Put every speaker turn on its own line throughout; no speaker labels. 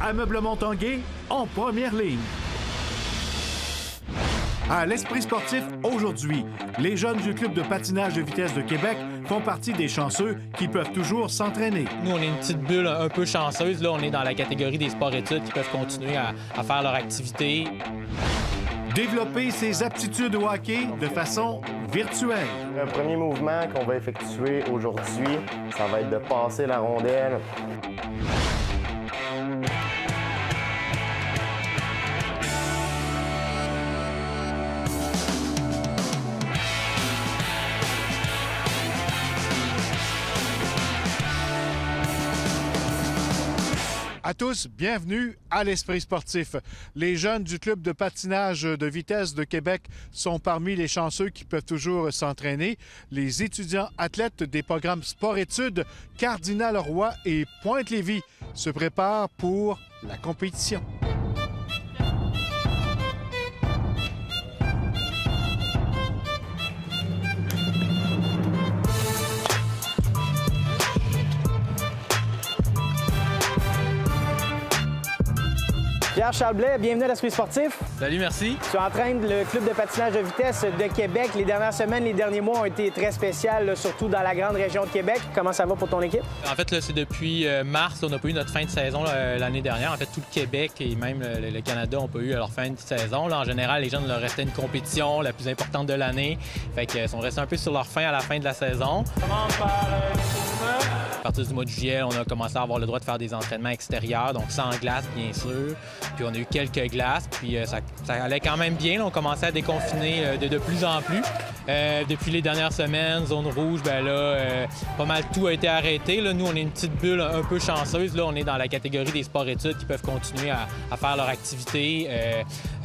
Ameublement Tanguay en première ligne. À l'Esprit sportif, aujourd'hui, les jeunes du club de patinage de vitesse de Québec font partie des chanceux qui peuvent toujours s'entraîner.
Nous, on est une petite bulle un peu chanceuse. Là, on est dans la catégorie des sports-études qui peuvent continuer à faire leur activité.
Développer ses aptitudes au hockey de façon virtuelle.
Le premier mouvement qu'on va effectuer aujourd'hui, ça va être de passer la rondelle.
À tous, bienvenue à l'Esprit sportif. Les jeunes du club de patinage de vitesse de Québec sont parmi les chanceux qui peuvent toujours s'entraîner. Les étudiants athlètes des programmes sport-études Cardinal-Roy et Pointe-Lévis se préparent pour la compétition.
Pierre-Charles Blais, bienvenue à l'Esprit sportif.
Salut, merci.
Tu entraînes le club de patinage de vitesse de Québec. Les dernières semaines, les derniers mois ont été très spéciaux, là, surtout dans la grande région de Québec. Comment ça va pour ton équipe?
En fait, là, c'est depuis mars. On n'a pas eu notre fin de saison l'année dernière. En fait, tout le Québec et même le Canada n'ont pas eu leur fin de saison. Là, en général, les jeunes leur restait une compétition la plus importante de l'année. Fait qu'ils sont restés un peu sur leur fin à la fin de la saison. On commence par à partir du mois de juillet, on a commencé à avoir le droit de faire des entraînements extérieurs, donc sans glace, bien sûr. Puis on a eu quelques glaces, puis ça allait quand même bien. Là, on commençait à déconfiner de plus en plus. Depuis les dernières semaines, zone rouge, bien là, pas mal tout a été arrêté. Là, nous, on est une petite bulle un peu chanceuse. Là, on est dans la catégorie des sports-études qui peuvent continuer à faire leur activité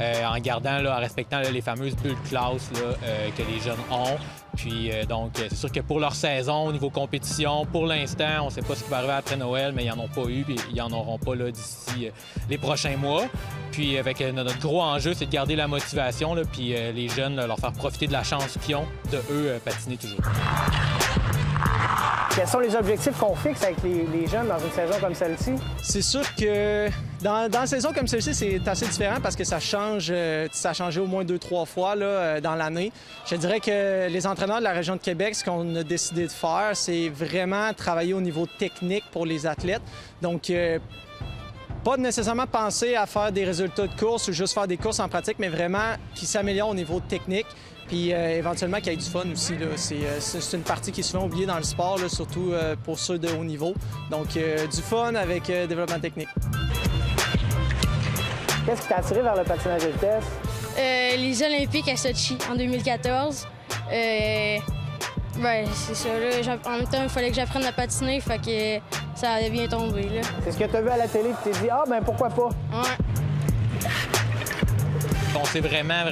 en gardant, là, en respectant là, les fameuses bulles classe là, que les jeunes ont. Puis donc, c'est sûr que pour leur saison, au niveau compétition, pour l'instant, on ne sait pas ce qui va arriver après Noël, mais ils n'en ont pas eu, puis ils n'en auront pas là, d'ici les prochains mois. Puis avec notre gros enjeu, c'est de garder la motivation, là, puis les jeunes, là, leur faire profiter de la chance qu'ils ont de, eux, patiner toujours.
Quels sont les objectifs qu'on fixe avec les jeunes dans une saison comme celle-ci?
C'est sûr que dans une saison comme celle-ci, c'est assez différent parce que ça change. Ça a changé au moins 2-3 fois là, dans l'année. Je dirais que les entraîneurs de la région de Québec, ce qu'on a décidé de faire, c'est vraiment travailler au niveau technique pour les athlètes. Donc, pas nécessairement penser à faire des résultats de course ou juste faire des courses en pratique, mais vraiment qu'ils s'améliorent au niveau technique. Puis éventuellement qu'il y ait du fun aussi. C'est une partie qui est souvent oubliée dans le sport, là, surtout pour ceux de haut niveau. Donc du fun avec développement technique.
Qu'est-ce qui t'a attiré vers le patinage de vitesse?
Les Olympiques à Sochi en 2014. Ben, c'est ça. Là, en même temps, il fallait que j'apprenne à patiner, fait que ça a bien tombé. Là.
C'est ce que tu as vu à la télé et tu t'es dit, ah, ben pourquoi pas?
Ouais.
On sait vraiment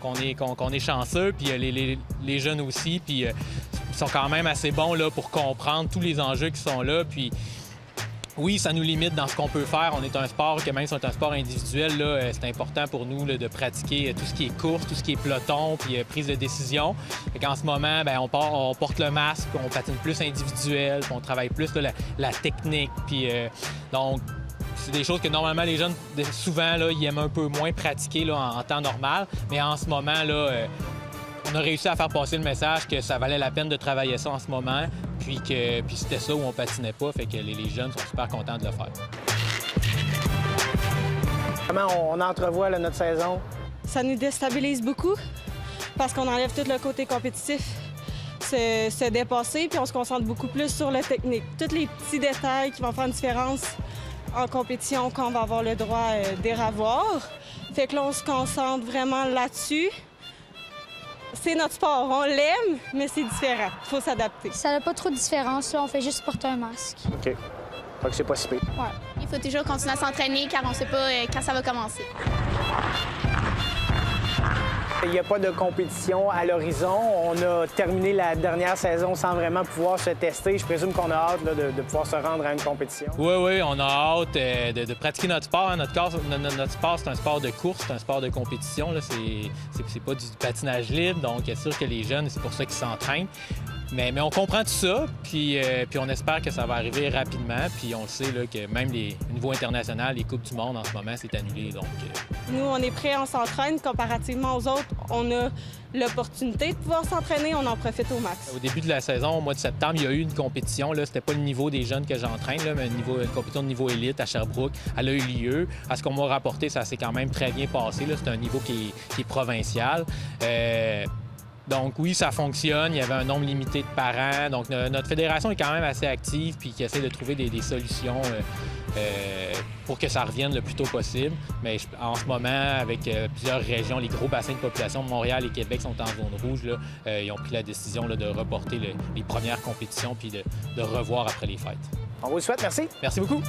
qu'on est chanceux, puis les jeunes aussi, puis ils sont quand même assez bons là, pour comprendre tous les enjeux qui sont là. Puis oui, ça nous limite dans ce qu'on peut faire. On est un sport que même si on est un sport individuel, là, c'est important pour nous là, de pratiquer tout ce qui est course, tout ce qui est peloton, puis prise de décision. Fait qu'en ce moment, bien, on porte le masque, on patine plus individuel, puis on travaille plus là, la technique. Puis donc, c'est des choses que normalement les jeunes, souvent, là, ils aiment un peu moins pratiquer là, en temps normal. Mais en ce moment, là, on a réussi à faire passer le message que ça valait la peine de travailler ça en ce moment, puis c'était ça où on patinait pas, fait que les jeunes sont super contents de le faire.
Comment on entrevoit là, notre saison?
Ça nous déstabilise beaucoup parce qu'on enlève tout le côté compétitif, se dépasser, puis on se concentre beaucoup plus sur la technique. Tous les petits détails qui vont faire une différence en compétition quand on va avoir le droit d'y revoir. Fait que là, on se concentre vraiment là-dessus. C'est notre sport, on l'aime, mais c'est différent. Il faut s'adapter.
Ça n'a pas trop de différence, là. On fait juste porter un masque.
OK. Fait que c'est pas si pire.
Ouais.
Il faut toujours continuer à s'entraîner car on ne sait pas quand ça va commencer.
Il n'y a pas de compétition à l'horizon. On a terminé la dernière saison sans vraiment pouvoir se tester. Je présume qu'on a hâte là, de pouvoir se rendre à une compétition.
Oui, on a hâte de pratiquer notre sport. Hein. Notre sport, c'est un sport de course, c'est un sport de compétition. C'est pas du patinage libre, donc c'est sûr que les jeunes, c'est pour ça qu'ils s'entraînent. Mais on comprend tout ça, puis on espère que ça va arriver rapidement. Puis on le sait là, que même au niveau international, les Coupes du monde en ce moment, c'est annulé. Donc,
Nous, on est prêts, on s'entraîne. Comparativement aux autres, on a l'opportunité de pouvoir s'entraîner, on en profite au max.
Au début de la saison, au mois de septembre, il y a eu une compétition. C'était pas le niveau des jeunes que j'entraîne, mais une compétition de niveau élite à Sherbrooke. Elle a eu lieu. À ce qu'on m'a rapporté, ça s'est quand même très bien passé. C'est un niveau qui est provincial. Donc oui, ça fonctionne. Il y avait un nombre limité de parents. Donc notre fédération est quand même assez active puis qui essaie de trouver des solutions pour que ça revienne le plus tôt possible. Mais en ce moment, avec plusieurs régions, les gros bassins de population, Montréal et Québec sont en zone rouge. Là, ils ont pris la décision là, de reporter les premières compétitions puis de revoir après les fêtes.
On vous le souhaite, merci.
Merci beaucoup.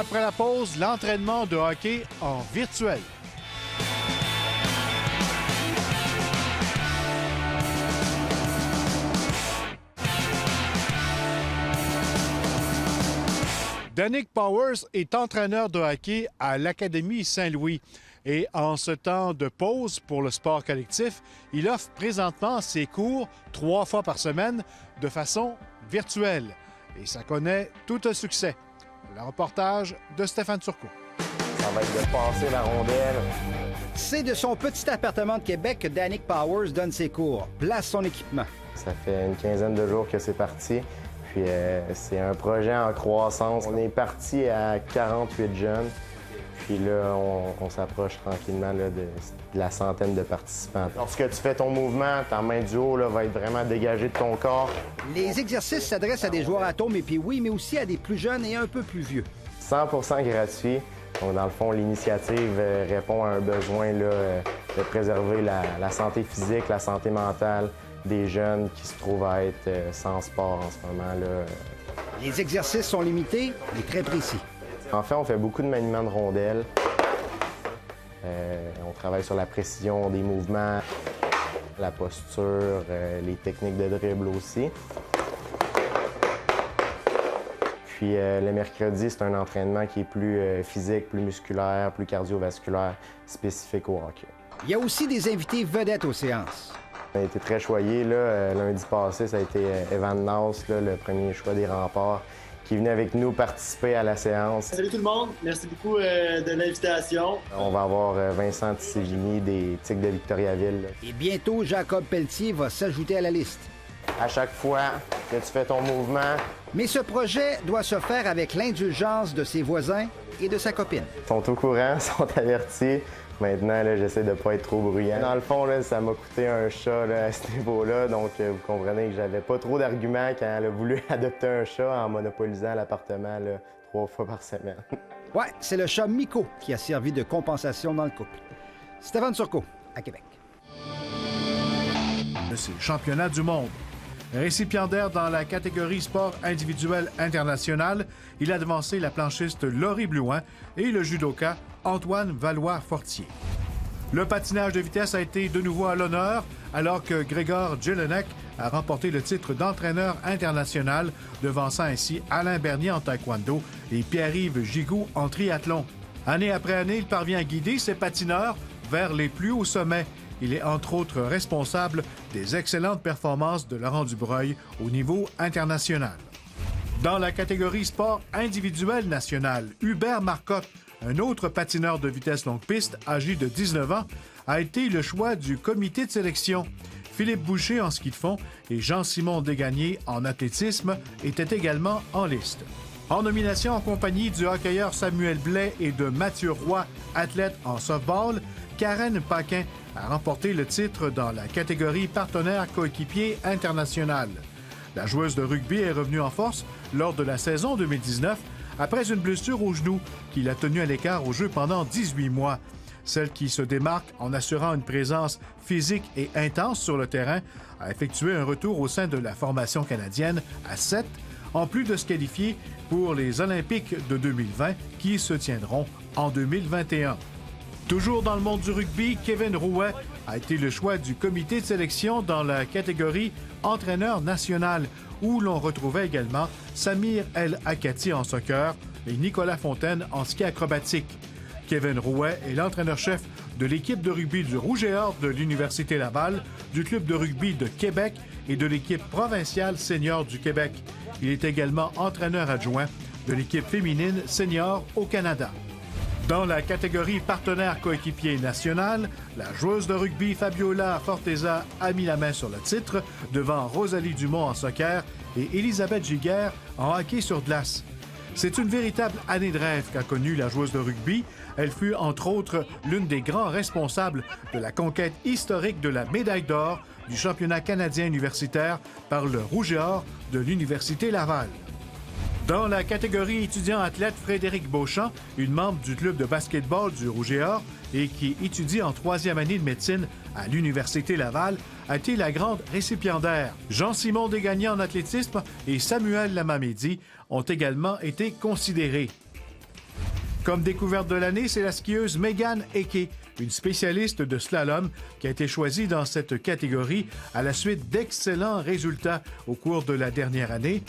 Après la pause, l'entraînement de hockey en virtuel. Danick Powers est entraîneur de hockey à l'Académie Saint-Louis. Et en ce temps de pause pour le sport collectif, il offre présentement ses cours 3 fois par semaine de façon virtuelle. Et ça connaît tout un succès. Le reportage de Stéphane Turcot.
Ça va être de passer la rondelle.
C'est de son petit appartement de Québec que Danick Powers donne ses cours. Place son équipement.
Ça fait une quinzaine de jours que c'est parti. Puis c'est un projet en croissance. On est parti à 48 jeunes. Puis là, on s'approche tranquillement là, de la centaine de participants. Lorsque tu fais ton mouvement, ta main du haut là, va être vraiment dégagée de ton corps.
Les exercices s'adressent à des joueurs atomes et puis oui, mais aussi à des plus jeunes et un peu plus vieux.
100% gratuit. Donc, dans le fond, l'initiative répond à un besoin là, de préserver la santé physique, la santé mentale des jeunes qui se trouvent à être sans sport en ce moment. Là.
Les exercices sont limités mais très précis.
En fait, on fait beaucoup de maniements de rondelles. On travaille sur la précision des mouvements, la posture, les techniques de dribble aussi. Puis le mercredi, c'est un entraînement qui est plus physique, plus musculaire, plus cardiovasculaire, spécifique au hockey.
Il y a aussi des invités vedettes aux séances.
On a été très choyés. Lundi passé, ça a été Evan Naus, le premier choix des Remparts, qui est venu avec nous participer à la séance.
Salut tout le monde, merci beaucoup de l'invitation.
On va avoir Vincent Tissevigny des Tigres de Victoriaville.
Et bientôt, Jacob Pelletier va s'ajouter à la liste.
À chaque fois que tu fais ton mouvement...
Mais ce projet doit se faire avec l'indulgence de ses voisins et de sa copine.
Ils sont au courant, sont avertis. Maintenant, j'essaie de ne pas être trop bruyant. Dans le fond, là, ça m'a coûté un chat là, à ce niveau-là. Donc, vous comprenez que j'avais pas trop d'arguments quand elle a voulu adopter un chat en monopolisant l'appartement 3 fois par semaine.
Ouais, c'est le chat Miko qui a servi de compensation dans le couple. Stéphane Turcot, à Québec.
C'est le championnat du monde. Récipiendaire dans la catégorie sport individuel international, il a devancé la planchiste Laurie Blouin et le judoka Antoine Valois-Fortier. Le patinage de vitesse a été de nouveau à l'honneur alors que Grégor Jelinek a remporté le titre d'entraîneur international, devançant ainsi Alain Bernier en taekwondo et Pierre-Yves Gigoux en triathlon. Année après année, il parvient à guider ses patineurs vers les plus hauts sommets. Il est entre autres responsable des excellentes performances de Laurent Dubreuil au niveau international. Dans la catégorie sport individuel national, Hubert Marcotte, un autre patineur de vitesse longue piste âgé de 19 ans, a été le choix du comité de sélection. Philippe Boucher en ski de fond et Jean-Simon Desgagnés en athlétisme étaient également en liste. En nomination en compagnie du hockeyeur Samuel Blais et de Mathieu Roy, athlète en softball, Karen Paquin a remporté le titre dans la catégorie partenaire coéquipier international. La joueuse de rugby est revenue en force lors de la saison 2019 après une blessure au genou qui l'a tenue à l'écart au jeu pendant 18 mois. Celle qui se démarque en assurant une présence physique et intense sur le terrain a effectué un retour au sein de la formation canadienne à 7, en plus de se qualifier pour les Olympiques de 2020 qui se tiendront en 2021. Toujours dans le monde du rugby, Kevin Rouet a été le choix du comité de sélection dans la catégorie entraîneur national, où l'on retrouvait également Samir El Akati en soccer et Nicolas Fontaine en ski acrobatique. Kevin Rouet est l'entraîneur-chef de l'équipe de rugby du Rouge et Or de l'Université Laval, du club de rugby de Québec et de l'équipe provinciale senior du Québec. Il est également entraîneur adjoint de l'équipe féminine senior au Canada. Dans la catégorie partenaire coéquipier national, la joueuse de rugby Fabiola Forteza a mis la main sur le titre devant Rosalie Dumont en soccer et Elisabeth Giguère en hockey sur glace. C'est une véritable année de rêve qu'a connue la joueuse de rugby. Elle fut, entre autres, l'une des grands responsables de la conquête historique de la médaille d'or du championnat canadien universitaire par le Rouge et Or de l'Université Laval. Dans la catégorie étudiant-athlète, Frédéric Beauchamp, une membre du club de basketball du Rouge et Or et qui étudie en 3e année de médecine à l'Université Laval, a été la grande récipiendaire. Jean-Simon Desgagnés en athlétisme et Samuel Lamamédi ont également été considérés. Comme découverte de l'année, c'est la skieuse Megan Eke, une spécialiste de slalom, qui a été choisie dans cette catégorie à la suite d'excellents résultats au cours de la dernière année.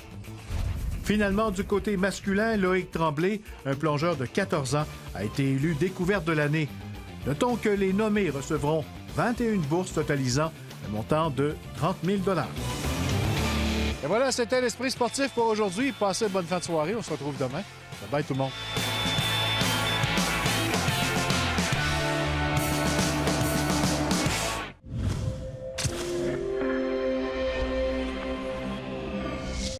Finalement, du côté masculin, Loïc Tremblay, un plongeur de 14 ans, a été élu découverte de l'année. Notons que les nommés recevront 21 bourses totalisant un montant de 30 000 $. Et voilà, c'était l'Esprit sportif pour aujourd'hui. Passez une bonne fin de soirée. On se retrouve demain. Bye bye tout le monde.